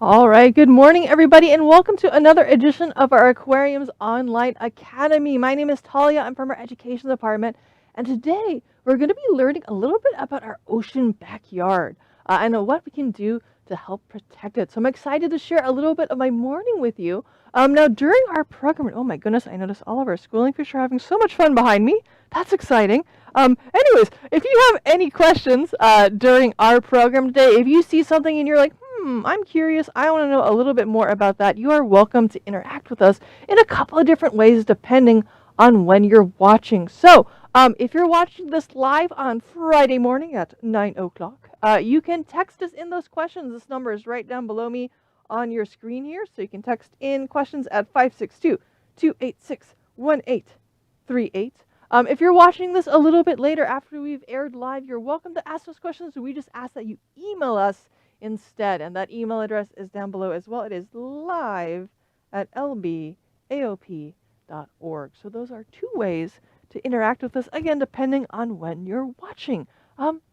All right, good morning, everybody, and welcome to another edition of our Aquariums Online Academy. My name is Talia. I'm from our Education Department, and today we're going to be learning a little bit about our ocean backyard and what we can do to help protect it. So I'm excited to share a little bit of my morning with you. Now, during our program, oh my goodness, I noticed all of our schooling fish are having so much fun behind me. That's exciting. Anyways, if you have any questions during our program today, if you see something and you're like, I'm curious, I want to know a little bit more about that, you are welcome to interact with us in a couple of different ways depending on when you're watching. So, if you're watching this live on Friday morning at 9 o'clock, you can text us in those questions. This number is right down below me on your screen here, so you can text in questions at 562-286-1838. If you're watching this a little bit later after we've aired live, you're welcome to ask those questions. We just ask that you email us instead, and that email address is down below as well. It is live@lbaop.org. So those are two ways to interact with us, again, depending on when you're watching.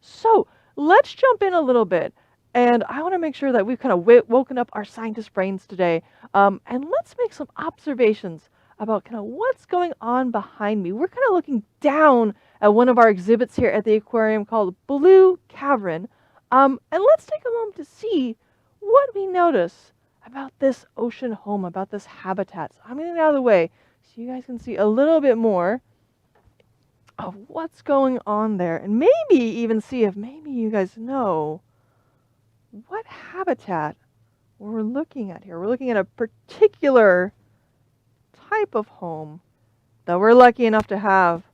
So let's jump in a little bit, and I want to make sure that we've kind of woken up our scientist brains today, and let's make some observations about kind of what's going on behind me. We're kind of looking down at one of our exhibits here at the aquarium called Blue Cavern. And let's take a moment to see what we notice about this ocean home, about this habitat. So I'm getting it out of the way so you guys can see a little bit more of what's going on there, and maybe even see if maybe you guys know what habitat we're looking at here. We're looking at a particular type of home that we're lucky enough to have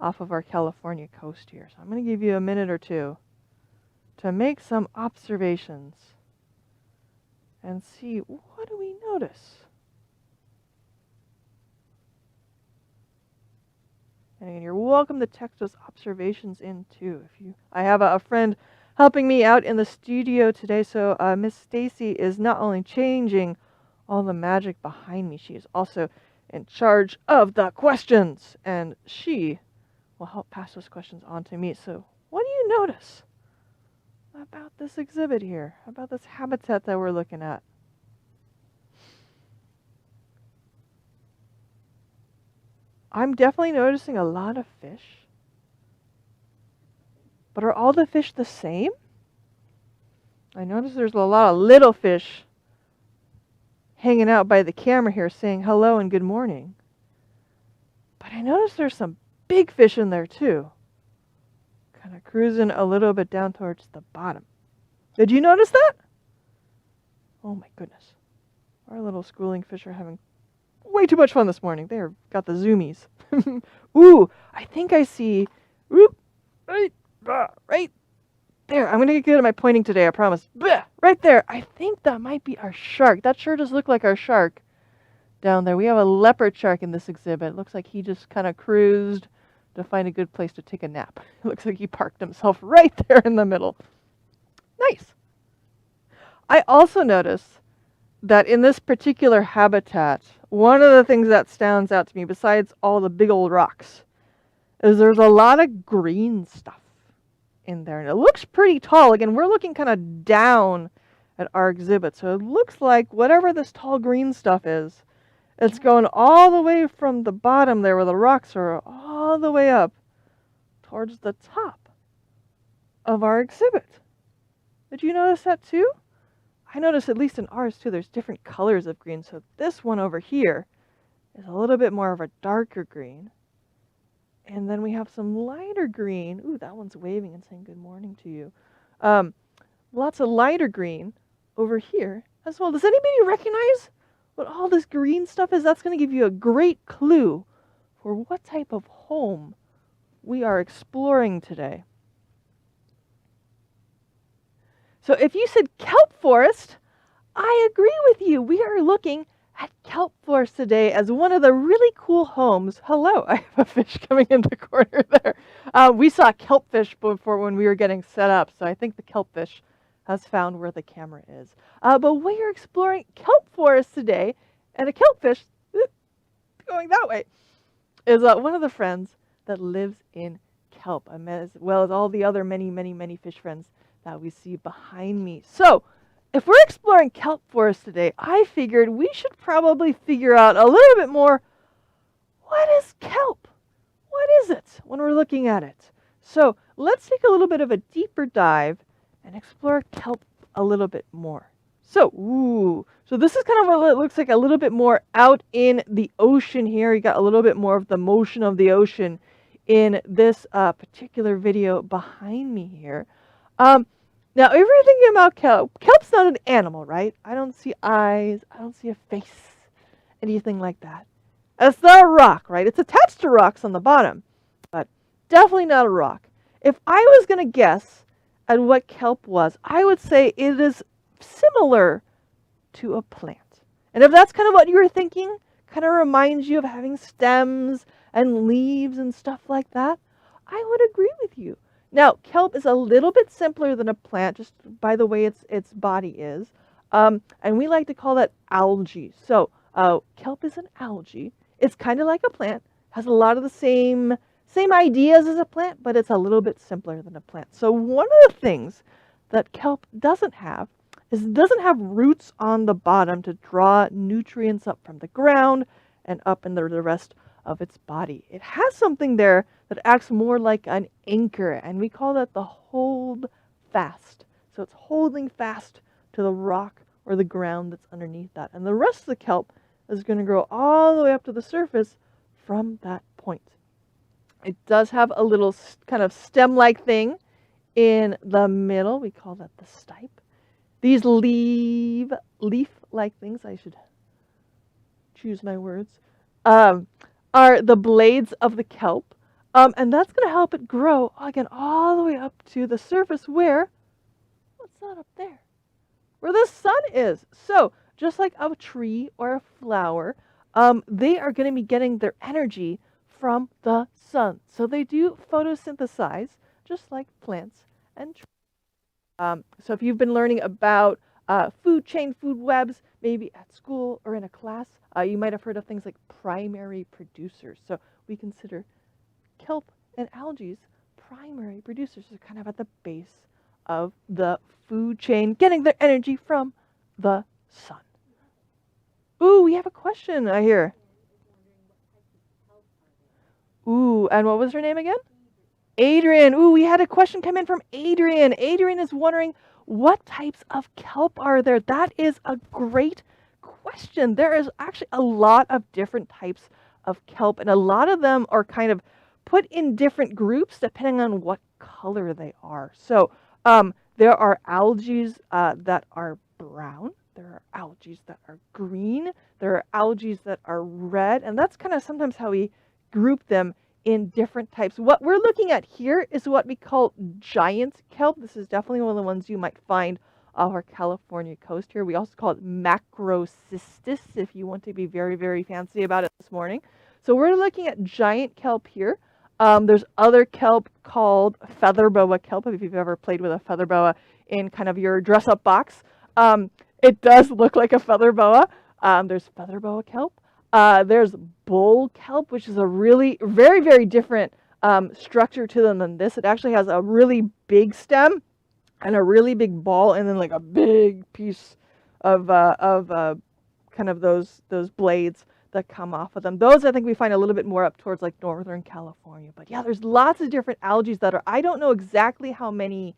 off of our California coast here. So I'm going to give you a minute or two to make some observations and see, what do we notice? And again, you're welcome to text those observations in too. I have a friend helping me out in the studio today, so Miss Stacy is not only changing all the magic behind me, she is also in charge of the questions, and she will help pass those questions on to me. So what do you notice about this exhibit here, about this habitat that we're looking at? I'm definitely noticing a lot of fish. But are all the fish the same? I notice there's a lot of little fish hanging out by the camera here saying hello and good morning. But I notice there's some big fish in there too, kind of cruising a little bit down towards the bottom. Did you notice that? Oh my goodness. Our little schooling fish are having way too much fun this morning. They've got the zoomies. Ooh, I think I see, right there. I'm going to get good at my pointing today, I promise. Right there. I think that might be our shark. That sure does look like our shark down there. We have a leopard shark in this exhibit. It looks like he just kind of cruised to find a good place to take a nap. It looks like he parked himself right there in the middle. Nice. I also notice that in this particular habitat, one of the things that stands out to me, besides all the big old rocks, is there's a lot of green stuff in there. And it looks pretty tall. Again, we're looking kind of down at our exhibit. So it looks like whatever this tall green stuff is, it's going all the way from the bottom there where the rocks are all the way up towards the top of our exhibit. Did you notice that too? I noticed, at least in ours too, there's different colors of green. So this one over here is a little bit more of a darker green. And then we have some lighter green. Ooh, that one's waving and saying good morning to you. Lots of lighter green over here as well. Does anybody recognize what all this green stuff is? That's going to give you a great clue for what type of home we are exploring today. So if you said kelp forest, I agree with you. We are looking at kelp forest today as one of the really cool homes. Hello, I have a fish coming in the corner there. We saw kelpfish before when we were getting set up, so I think the kelpfish has found where the camera is. But we are exploring kelp forest today, and a kelpfish, going that way, is one of the friends that lives in kelp, as well as all the other many fish friends that we see behind me. So if we're exploring kelp forests today, I figured we should probably figure out a little bit more, what is kelp? What is it when we're looking at it? So let's take a little bit of a deeper dive and explore kelp a little bit more. So this is kind of what it looks like, a little bit more out in the ocean here. You got a little bit more of the motion of the ocean in this particular video behind me here. Now, if you're thinking about kelp, kelp's not an animal, right? I don't see eyes, I don't see a face, anything like that. It's not a rock, right? It's attached to rocks on the bottom, but definitely not a rock. If I was going to guess at what kelp was, I would say it is similar to a plant. And if that's kind of what you were thinking, kind of reminds you of having stems and leaves and stuff like that, I would agree with you. Now, kelp is a little bit simpler than a plant, just by the way its body is. And we like to call that algae. So kelp is an algae. It's kind of like a plant, has a lot of the same ideas as a plant, but it's a little bit simpler than a plant. So one of the things that kelp doesn't have is it doesn't have roots on the bottom to draw nutrients up from the ground and up in the rest of its body. It has something there that acts more like an anchor, and we call that the hold fast. So it's holding fast to the rock or the ground that's underneath that. And the rest of the kelp is going to grow all the way up to the surface from that point. It does have a little kind of stem-like thing in the middle. We call that the stipe. These leaf-like things, I should choose my words, are the blades of the kelp. And that's going to help it grow, again, all the way up to the surface where, what's that up there? Where the sun is. So just like a tree or a flower, they are going to be getting their energy from the sun. So they do photosynthesize, just like plants and trees. So if you've been learning about food chain, food webs, maybe at school or in a class, you might have heard of things like primary producers. So we consider kelp and algae primary producers. They're kind of at the base of the food chain, getting their energy from the sun. Ooh, we have a question I hear. Ooh, and what was her name again? Adrian. Ooh, we had a question come in from Adrian. Adrian is wondering, what types of kelp are there? That is a great question. There is actually a lot of different types of kelp, and a lot of them are kind of put in different groups depending on what color they are. So there are algae that are brown. There are algae that are green. There are algae that are red. And that's kind of sometimes how we group them in different types. What we're looking at here is what we call giant kelp. This is definitely one of the ones you might find off our California coast here. We also call it macrocystis if you want to be very, very fancy about it this morning. So we're looking at giant kelp here. There's other kelp called feather boa kelp, if you've ever played with a feather boa in kind of your dress-up box. It does look like a feather boa. There's feather boa kelp. There's bull kelp, which is a really very, very different structure to them than this. It actually has a really big stem and a really big ball, and then like a big piece of kind of those blades that come off of them. Those I think we find a little bit more up towards like Northern California. But yeah, there's lots of different algae that are, I don't know exactly how many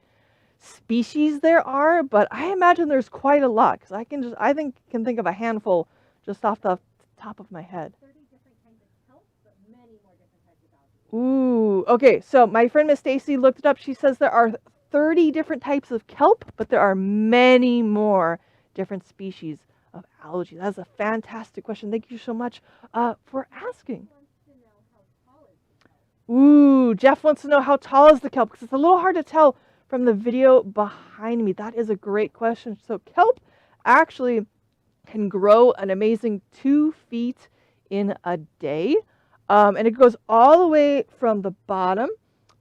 species there are, but I imagine there's quite a lot, because I can think of a handful just off the top of my head. 30 different kinds of kelp, but many more different types of algae. Ooh, okay, so my friend Miss Stacy looked it up. She says there are 30 different types of kelp, but there are many more different species of algae. That's a fantastic question. Thank you so much for asking. Ooh, Jeff wants to know how tall is the kelp, because it's a little hard to tell from the video behind me. That is a great question. So kelp actually can grow an amazing 2 feet in a day. And it goes all the way from the bottom,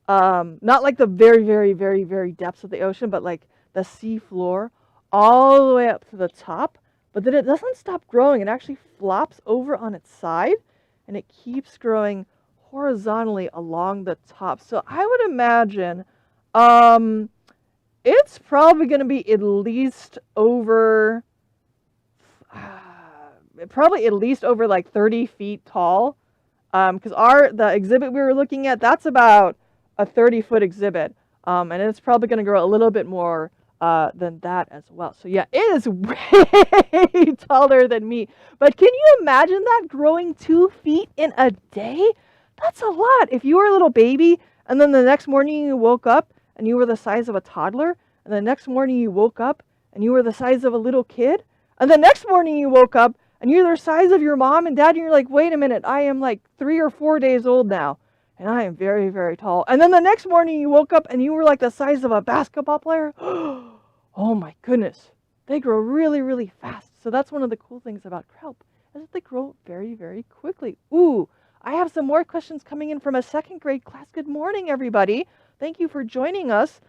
not like the very, very, very, very depths of the ocean, but like the sea floor, all the way up to the top. But then it doesn't stop growing. It actually flops over on its side, and it keeps growing horizontally along the top. So I would imagine it's probably going to be at least over, probably at least over like 30 feet tall. Because the exhibit we were looking at, that's about a 30-foot exhibit, and it's probably going to grow a little bit more than that as well. So yeah, it is way taller than me. But can you imagine that growing 2 feet in a day? That's a lot. If you were a little baby, and then the next morning you woke up and you were the size of a toddler, and the next morning you woke up and you were the size of a little kid, and the next morning you woke up and you're the size of your mom and dad, and you're like, wait a minute, I am like 3 or 4 days old now, and I am very, very tall. And then the next morning you woke up and you were like the size of a basketball player. Oh my goodness, they grow really, really fast. So that's one of the cool things about kelp, is that they grow very, very quickly. Ooh, I have some more questions coming in from a second grade class. Good morning, everybody. Thank you for joining us.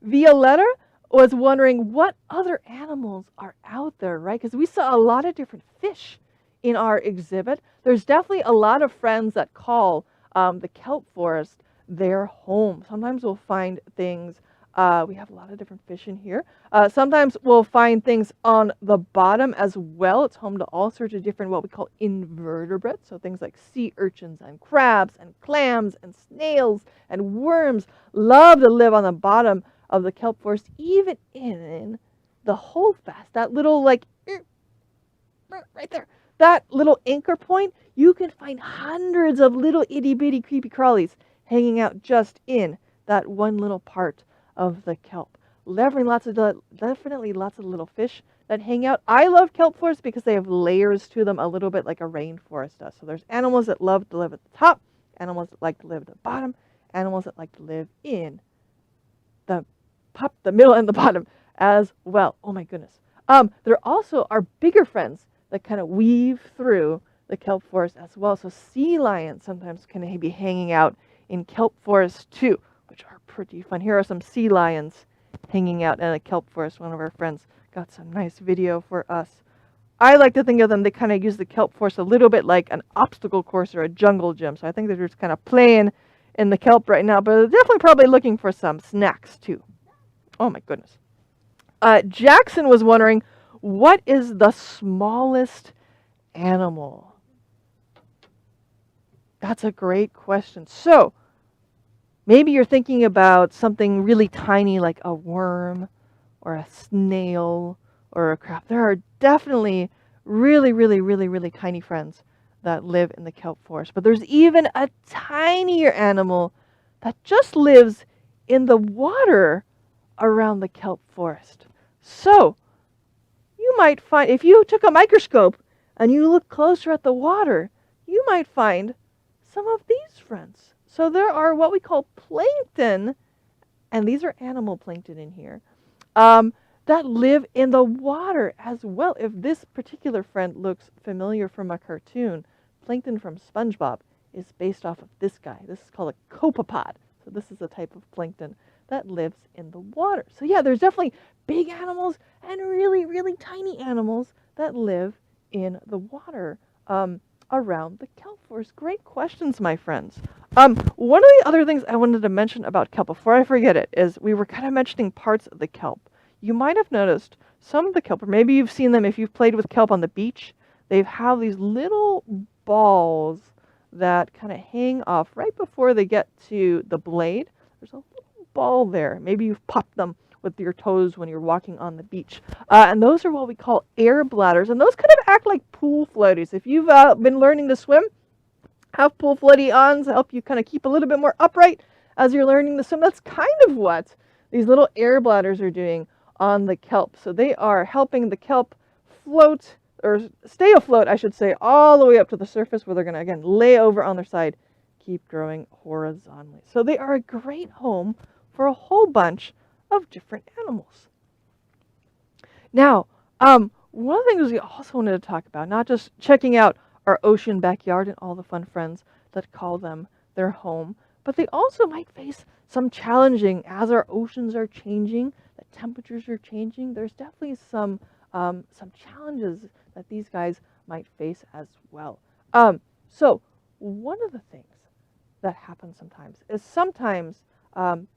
Violetta was wondering what other animals are out there, right? Because we saw a lot of different fish in our exhibit. There's definitely a lot of friends that call the kelp forest their home. Sometimes we'll find things, we have a lot of different fish in here. Sometimes we'll find things on the bottom as well. It's home to all sorts of different what we call invertebrates. So things like sea urchins and crabs and clams and snails and worms love to live on the bottom of the kelp forest, even in the holdfast, that little like right there, that little anchor point. You can find hundreds of little itty bitty creepy crawlies hanging out just in that one little part of the kelp. Definitely lots of little fish that hang out. I love kelp forests because they have layers to them, a little bit like a rainforest does. So there's animals that love to live at the top, animals that like to live at the bottom, animals that like to live in the middle and the bottom as well. Oh my goodness. There also are bigger friends that kind of weave through the kelp forest as well. So sea lions sometimes can be hanging out in kelp forests too, which are pretty fun. Here are some sea lions hanging out in a kelp forest. One of our friends got some nice video for us. I like to think of them, they kind of use the kelp forest a little bit like an obstacle course or a jungle gym. So I think they're just kind of playing in the kelp right now, but they're definitely probably looking for some snacks too. Oh my goodness. Jackson was wondering, what is the smallest animal? That's a great question. So maybe you're thinking about something really tiny like a worm or a snail or a crab. There are definitely really, really, really, really tiny friends that live in the kelp forest. But there's even a tinier animal that just lives in the water around the kelp forest. So you might find, if you took a microscope and you look closer at the water, you might find some of these friends. So there are what we call plankton, and these are animal plankton in here, that live in the water as well. If this particular friend looks familiar from a cartoon, plankton from SpongeBob is based off of this guy. This is called a copepod. So this is a type of plankton that lives in the water. So yeah, there's definitely big animals and really, really tiny animals that live in the water around the kelp forest. Great questions, my friends. One of the other things I wanted to mention about kelp before I forget it is we were kind of mentioning parts of the kelp. You might have noticed some of the kelp, or maybe you've seen them if you've played with kelp on the beach. They have these little balls that kind of hang off right before they get to the blade. There's a little ball there. Maybe you've popped them with your toes when you're walking on the beach. And those are what we call air bladders. And those kind of act like pool floaties. If you've been learning to swim, have pool floaty-ons help you kind of keep a little bit more upright as you're learning to swim. That's kind of what these little air bladders are doing on the kelp. So they are helping the kelp float, or stay afloat, I should say, all the way up to the surface where they're going to, again, lay over on their side, keep growing horizontally. So they are a great home for a whole bunch of different animals. Now, one of the things we also wanted to talk about, not just checking out our ocean backyard and all the fun friends that call them their home, but they also might face some challenging, as our oceans are changing, the temperatures are changing. There's definitely some challenges that these guys might face as well. So one of the things that happens sometimes is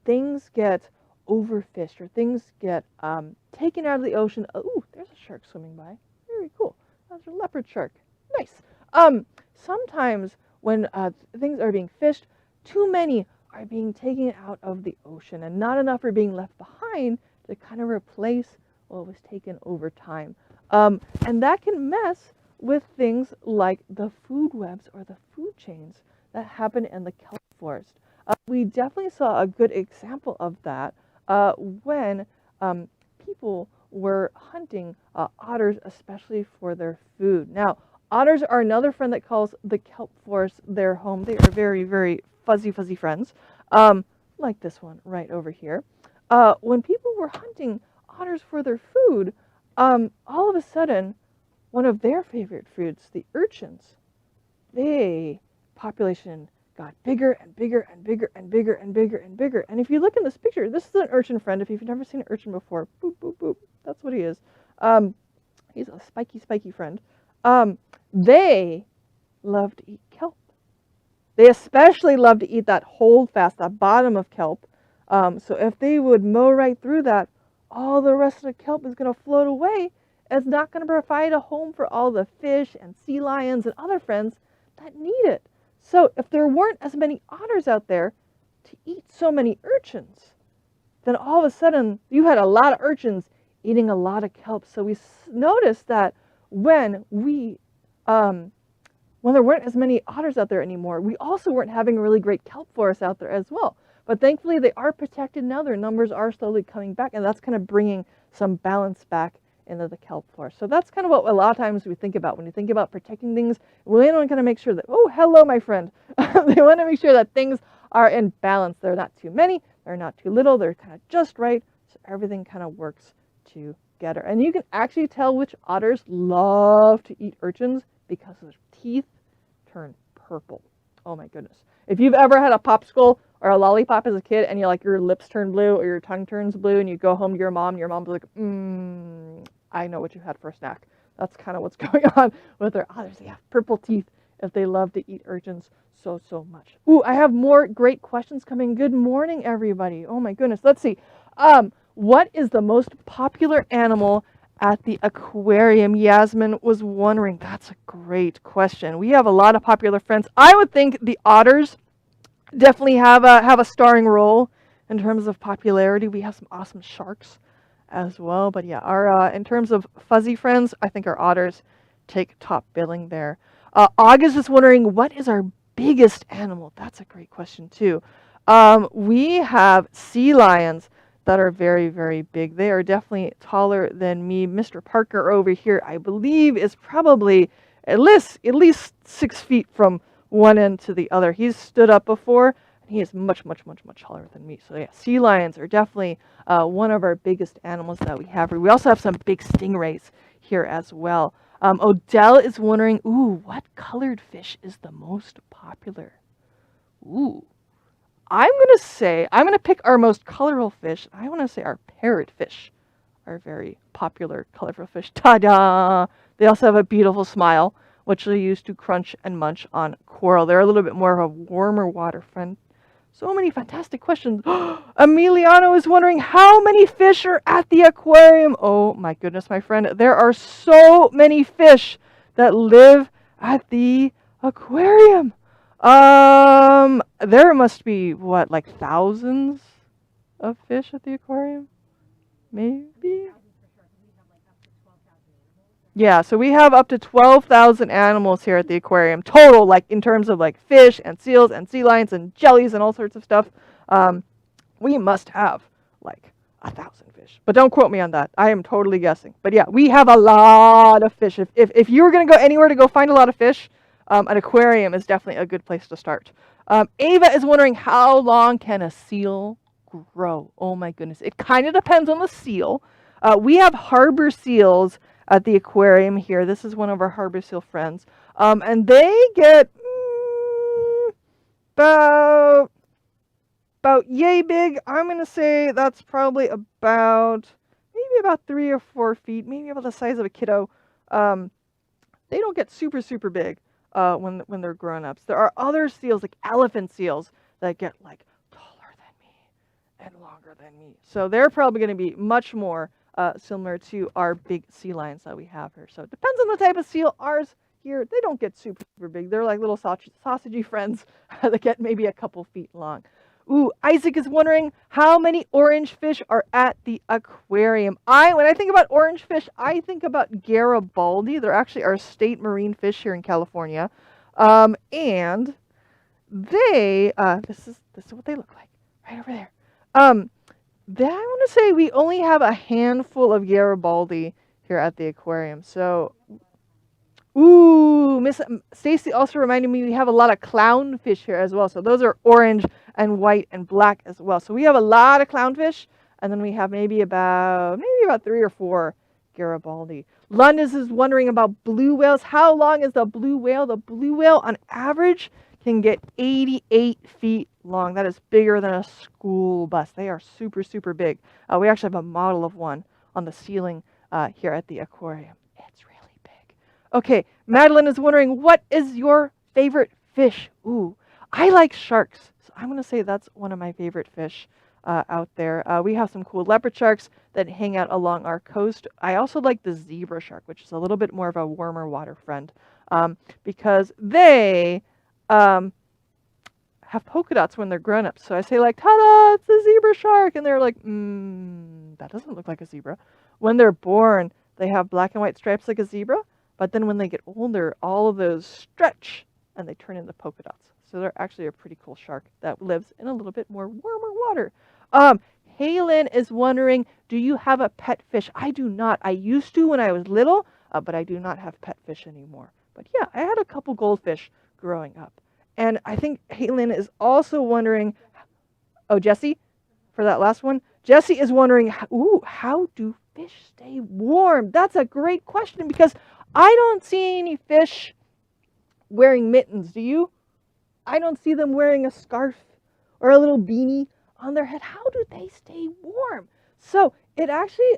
things get overfished or things get taken out of the ocean. Oh, there's a shark swimming by. Very cool. That's a leopard shark. Nice. Sometimes when things are being fished, too many are being taken out of the ocean and not enough are being left behind to kind of replace what was taken over time. And that can mess with things like the food webs or the food chains that happen in the kelp forest. We definitely saw a good example of that when people were hunting otters, especially for their food. Now, otters are another friend that calls the kelp forest their home. They are very, very fuzzy, fuzzy friends, like this one right over here. When people were hunting otters for their food, all of a sudden, one of their favorite foods, the urchins, they population got bigger and bigger and bigger and bigger and bigger and bigger. And if you look in this picture, this is an urchin friend. If you've never seen an urchin before, boop, boop, boop. That's what he is. He's a spiky, spiky friend. They love to eat kelp. They especially love to eat that holdfast, that bottom of kelp. So if they would mow right through that, all the rest of the kelp is going to float away. It's not going to provide a home for all the fish and sea lions and other friends that need it. So if there weren't as many otters out there to eat so many urchins, then all of a sudden you had a lot of urchins eating a lot of kelp. So we noticed that when there weren't as many otters out there anymore, we also weren't having a really great kelp forest out there as well. But thankfully they are protected now. Their numbers are slowly coming back, and that's kind of bringing some balance back into the kelp forest. So that's kind of what a lot of times we think about when you think about protecting things. We want to kind of make sure that, oh, hello, my friend. They want to make sure that things are in balance. They're not too many, they're not too little, they're kind of just right, so everything kind of works together. And you can actually tell which otters love to eat urchins because their teeth turn purple. Oh my goodness. If you've ever had a popsicle or a lollipop as a kid and your lips turn blue or your tongue turns blue and you go home to your mom's like, I know what you had for a snack. That's kind of what's going on with their otters. They have purple teeth if they love to eat urchins so much. Ooh, I have more great questions coming. Good morning, everybody. Oh my goodness. Let's see. What is the most popular animal at the aquarium? Yasmin was wondering. That's a great question. We have a lot of popular friends. I would think the otters definitely have a starring role in terms of popularity. We have some awesome sharks as well. But yeah, our in terms of fuzzy friends, I think our otters take top billing there. August is wondering, what is our biggest animal? That's a great question too. We have sea lions that are very, very big. They are definitely taller than me. Mr. Parker over here, I believe, is probably at least 6 feet from one end to the other. He's stood up before, and he is much taller than me. So yeah, sea lions are definitely one of our biggest animals that we have. We also have some big stingrays here as well. Odell is wondering, ooh, what colored fish is the most popular? Ooh, I'm going to pick our most colorful fish. I want to say our parrotfish are very popular colorful fish. Ta-da! They also have a beautiful smile, which they use to crunch and munch on coral. They're a little bit more of a warmer water friend. So many fantastic questions. Emiliano is wondering, how many fish are at the aquarium? Oh my goodness, my friend. There are so many fish that live at the aquarium. There must be, what, like thousands of fish at the aquarium? Maybe? Yeah, so we have up to 12,000 animals here at the aquarium total, like in terms of like fish and seals and sea lions and jellies and all sorts of stuff. We must have like 1,000 fish, but don't quote me on that. I am totally guessing. But yeah, we have a lot of fish. If you were going to go anywhere to go find a lot of fish, an aquarium is definitely a good place to start. Ava is wondering, how long can a seal grow? Oh my goodness. It kind of depends on the seal. We have harbor seals at the aquarium here. This is one of our harbor seal friends. And they get about yay big. I'm going to say that's probably maybe about 3 or 4 feet, maybe about the size of a kiddo. They don't get super big when they're grown-ups. There are other seals, like elephant seals, that get like taller than me and longer than me. So they're probably going to be much more similar to our big sea lions that we have here. So it depends on the type of seal. Ours here, they don't get super, super big. They're like little sausagey friends that get maybe a couple feet long. Ooh, Isaac is wondering how many orange fish are at the aquarium. When I think about orange fish, I think about Garibaldi. They're actually our state marine fish here in California. And they, this is what they look like right over there. I want to say we only have a handful of Garibaldi here at the aquarium. So, ooh, Miss Stacy also reminded me we have a lot of clownfish here as well. So those are orange and white and black as well. So we have a lot of clownfish, and then we have maybe about 3 or 4 Garibaldi. Lundis is wondering about blue whales. How long is the blue whale? The blue whale, on average, can get 88 feet long. That is bigger than a school bus. They are super, super big. We actually have a model of one on the ceiling here at the aquarium. It's really big. Okay, Madeline is wondering, what is your favorite fish? Ooh, I like sharks. So I'm going to say that's one of my favorite fish out there. We have some cool leopard sharks that hang out along our coast. I also like the zebra shark, which is a little bit more of a warmer water friend, because they have polka dots when they're grown up. So I say like, ta-da, it's a zebra shark. And they're like, that doesn't look like a zebra. When they're born, they have black and white stripes like a zebra. But then when they get older, all of those stretch and they turn into polka dots. So they're actually a pretty cool shark that lives in a little bit more warmer water. Halen is wondering, do you have a pet fish? I do not. I used to when I was little, but I do not have pet fish anymore. But yeah, I had a couple goldfish growing up. And I think Halen is also wondering, Jesse, for that last one, Jesse is wondering, how do fish stay warm? That's a great question because I don't see any fish wearing mittens. Do you? I don't see them wearing a scarf or a little beanie on their head. How do they stay warm? So it actually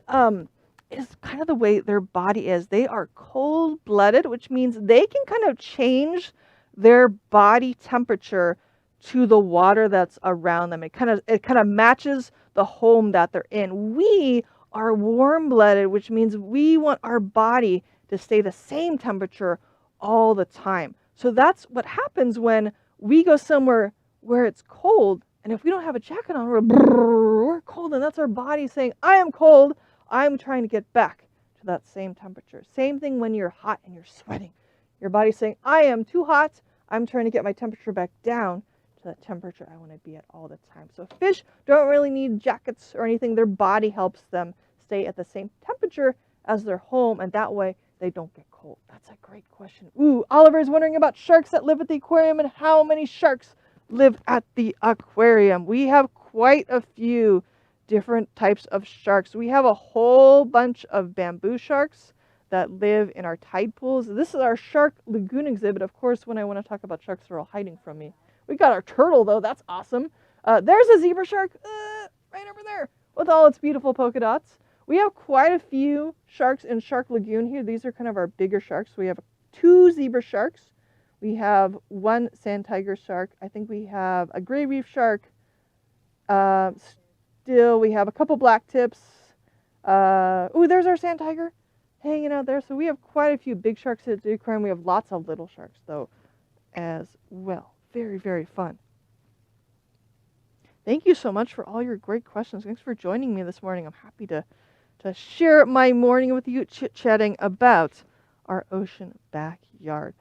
is kind of the way their body is. They are cold-blooded, which means they can kind of change their body temperature to the water that's around them. It kind of matches the home that they're in. We are warm-blooded, which means we want our body to stay the same temperature all the time. So that's what happens when we go somewhere where it's cold, and if we don't have a jacket on, we're cold, and that's our body saying, I am cold, I'm trying to get back to that same temperature. Same thing when you're hot and you're sweating. Your body's saying, I am too hot, I'm trying to get my temperature back down to that temperature I want to be at all the time. So fish don't really need jackets or anything. Their body helps them stay at the same temperature as their home, and that way they don't get cold. That's a great question. Ooh, Oliver is wondering about sharks that live at the aquarium and how many sharks live at the aquarium. We have quite a few different types of sharks. We have a whole bunch of bamboo sharks that live in our tide pools. This is our shark lagoon exhibit. Of course, when I want to talk about sharks, they're all hiding from me. We got our turtle, though. That's awesome. There's a zebra shark right over there with all its beautiful polka dots. We have quite a few sharks in Shark Lagoon here. These are kind of our bigger sharks. We have 2 zebra sharks. We have 1 sand tiger shark. I think we have a gray reef shark. Still, we have a couple black tips. There's our sand tiger hanging out there. So we have quite a few big sharks at the aquarium. We have lots of little sharks, though, as well. Very, very fun. Thank you so much for all your great questions. Thanks for joining me this morning. I'm happy to share my morning with you, chit-chatting about our ocean backyard.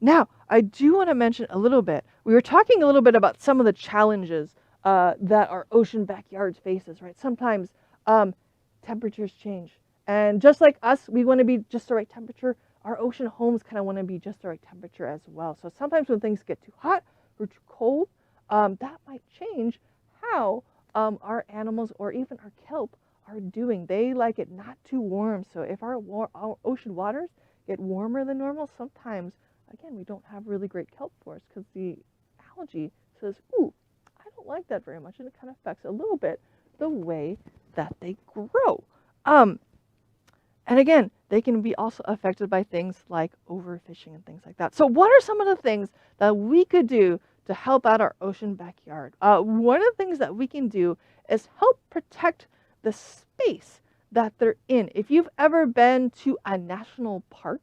Now, I do want to mention a little bit. We were talking a little bit about some of the challenges that our ocean backyard faces, right? Sometimes temperatures change. And just like us, we want to be just the right temperature. Our ocean homes kind of want to be just the right temperature as well. So sometimes when things get too hot or too cold, that might change how our animals or even our kelp are doing. They like it not too warm. So if our ocean waters get warmer than normal, sometimes, again, we don't have really great kelp forests because the algae says, ooh, I don't like that very much. And it kind of affects a little bit the way that they grow. And again, they can be also affected by things like overfishing and things like that. So what are some of the things that we could do to to help out our ocean backyard. One of the things that we can do is help protect the space that they're in. If you've ever been to a national park,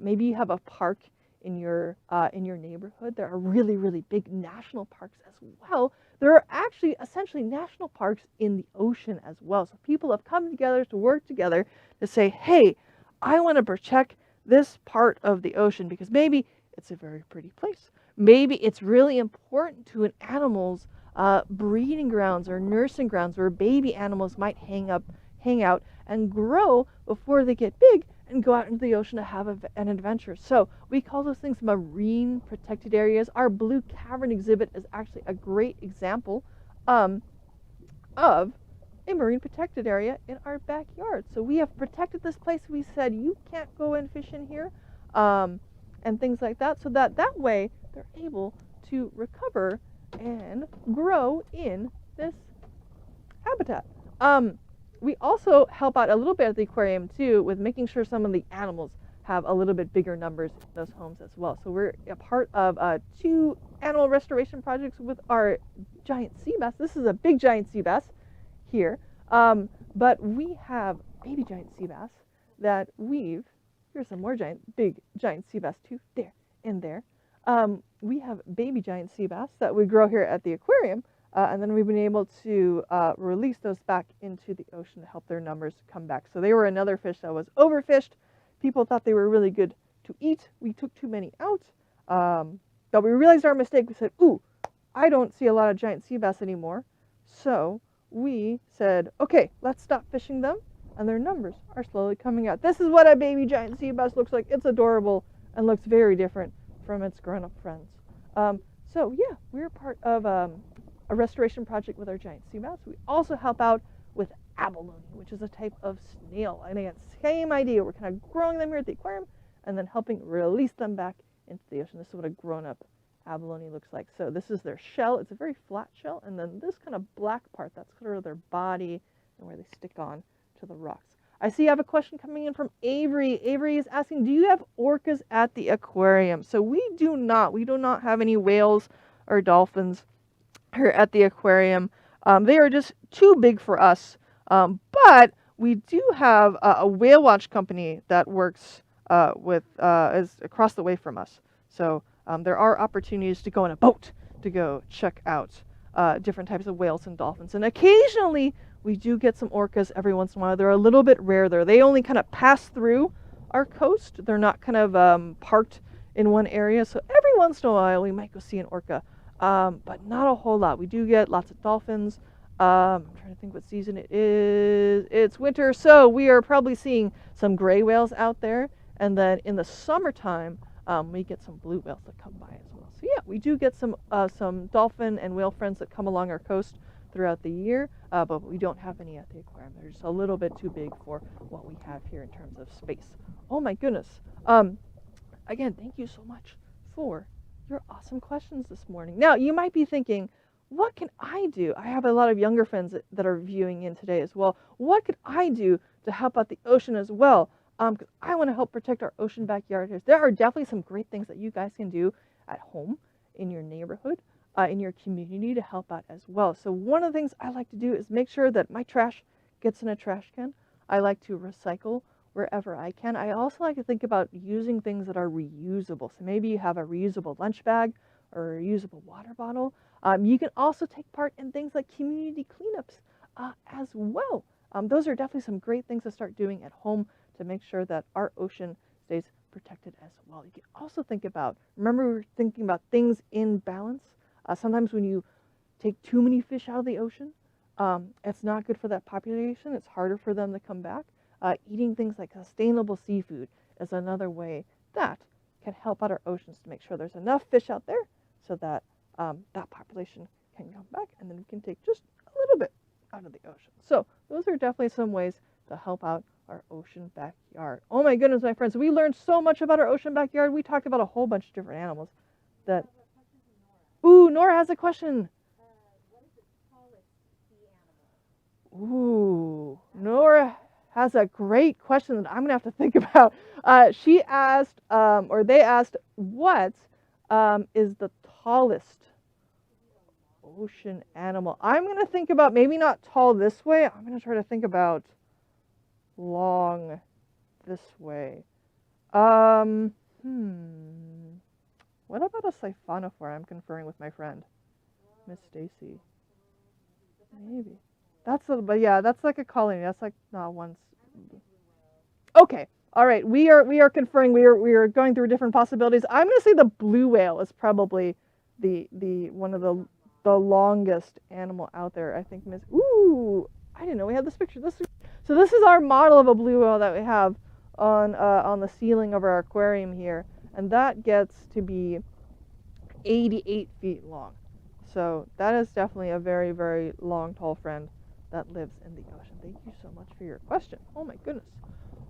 maybe you have a park in your neighborhood. There are really, really big national parks as well. There are actually essentially national parks in the ocean as well. So people have come together to work together to say, hey, I want to protect this part of the ocean because maybe it's a very pretty place. Maybe it's really important to an animal's breeding grounds or nursing grounds where baby animals might hang out and grow before they get big and go out into the ocean to have an adventure. So we call those things marine protected areas. Our blue cavern exhibit is actually a great example of a marine protected area in our backyard. So we have protected this place. We said you can't go and fish in here, and things like that, so that way they're able to recover and grow in this habitat. We also help out a little bit at the aquarium too with making sure some of the animals have a little bit bigger numbers in those homes as well. So we're a part of 2 animal restoration projects with our giant sea bass. This is a big giant sea bass here, but we have baby giant sea bass that here's some more big giant sea bass too, there and there. We have baby giant sea bass that we grow here at the aquarium. And then we've been able to release those back into the ocean to help their numbers come back. So they were another fish that was overfished. People thought they were really good to eat. We took too many out. But we realized our mistake. We said, ooh, I don't see a lot of giant sea bass anymore. So we said, okay, let's stop fishing them. And their numbers are slowly coming out. This is what a baby giant sea bass looks like. It's adorable and looks very different from its grown-up friends. So yeah, we're part of a restoration project with our giant sea bass. We also help out with abalone, which is a type of snail. And again, same idea. We're kind of growing them here at the aquarium and then helping release them back into the ocean. This is what a grown-up abalone looks like. So this is their shell. It's a very flat shell. And then this kind of black part, that's sort of their body and where they stick on to the rocks. I see you have a question coming in from Avery. Avery is asking, do you have orcas at the aquarium? So we do not. We do not have any whales or dolphins here at the aquarium. They are just too big for us. But we do have a whale watch company that works is across the way from us. So there are opportunities to go in a boat to go check out different types of whales and dolphins. And occasionally we do get some orcas every once in a while. They're a little bit rare there. They only kind of pass through our coast. They're not kind of parked in one area. So every once in a while we might go see an orca. But not a whole lot. We do get lots of dolphins. I'm trying to think what season it is. It's winter, so we are probably seeing some gray whales out there. And then in the summertime, we get some blue whales that come by as well. So yeah, we do get some dolphin and whale friends that come along our coast throughout the year, but we don't have any at the aquarium. They're just a little bit too big for what we have here in terms of space. Oh my goodness. Again, thank you so much for your awesome questions this morning. Now, you might be thinking, what can I do? I have a lot of younger friends that are viewing in today as well. What could I do to help out the ocean as well? Because I want to help protect our ocean backyard. There are definitely some great things that you guys can do at home, in your neighborhood, in your community to help out as well. So one of the things I like to do is make sure that my trash gets in a trash can. I like to recycle wherever I can. I also like to think about using things that are reusable. So maybe you have a reusable lunch bag or a reusable water bottle. You can also take part in things like community cleanups as well. Those are definitely some great things to start doing at home to make sure that our ocean stays protected as well. You can also think about, remember we were thinking about things in balance. Sometimes when you take too many fish out of the ocean, it's not good for that population. It's harder for them to come back. Eating things like sustainable seafood is another way that can help out our oceans to make sure there's enough fish out there so that that population can come back, and then we can take just a little bit out of the ocean. So those are definitely some ways to help out our ocean backyard. Oh my goodness, my friends, we learned so much about our ocean backyard. We talked about a whole bunch of different animals. That. Ooh, Nora has a question. What is the tallest sea animal? Ooh, Nora has a great question that I'm gonna have to think about. She asked, or they asked, what is the tallest ocean animal. I'm going to think about maybe not tall this way. I'm going to try to think about long this way. What about a siphonophore? I'm conferring with my friend, Miss Stacy. Maybe. But yeah, that's like a colony. That's like not once. Okay. All right. We are conferring. We are going through different possibilities. I'm gonna say the blue whale is probably the one of the longest animal out there. I think Miss. Ooh, I didn't know we had this picture. So this is our model of a blue whale that we have on the ceiling of our aquarium here, and that gets to be 88 feet long. So that is definitely a very, very long, tall friend that lives in the ocean. Thank you so much for your question. Oh my goodness.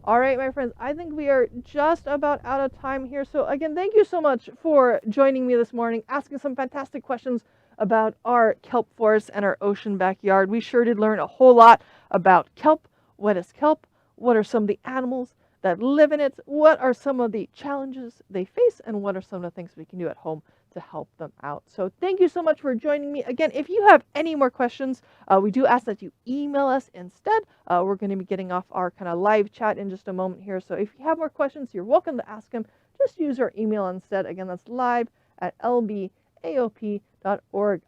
All right, my friends, I think we are just about out of time here. So again, thank you so much for joining me this morning, asking some fantastic questions about our kelp forest and our ocean backyard. We sure did learn a whole lot about kelp. What is kelp? What are some of the animals that live in it? What are some of the challenges they face? And what are some of the things we can do at home to help them out? So thank you so much for joining me. Again, if you have any more questions, we do ask that you email us instead. We're going to be getting off our kind of live chat in just a moment here. So if you have more questions, you're welcome to ask them. Just use our email instead. Again, that's live@lbaop.org.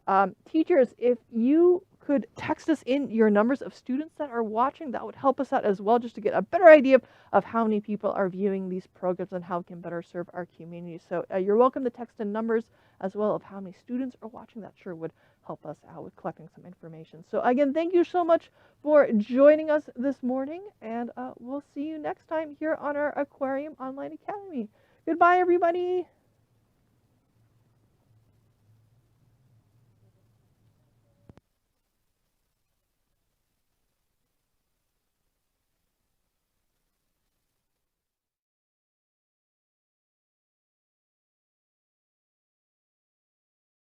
Teachers, if you could text us in your numbers of students that are watching, that would help us out as well, just to get a better idea of how many people are viewing these programs and how we can better serve our community. So you're welcome to text in numbers as well of how many students are watching. That sure would help us out with collecting some information. So again, thank you so much for joining us this morning, and we'll see you next time here on our Aquarium Online Academy. Goodbye, everybody.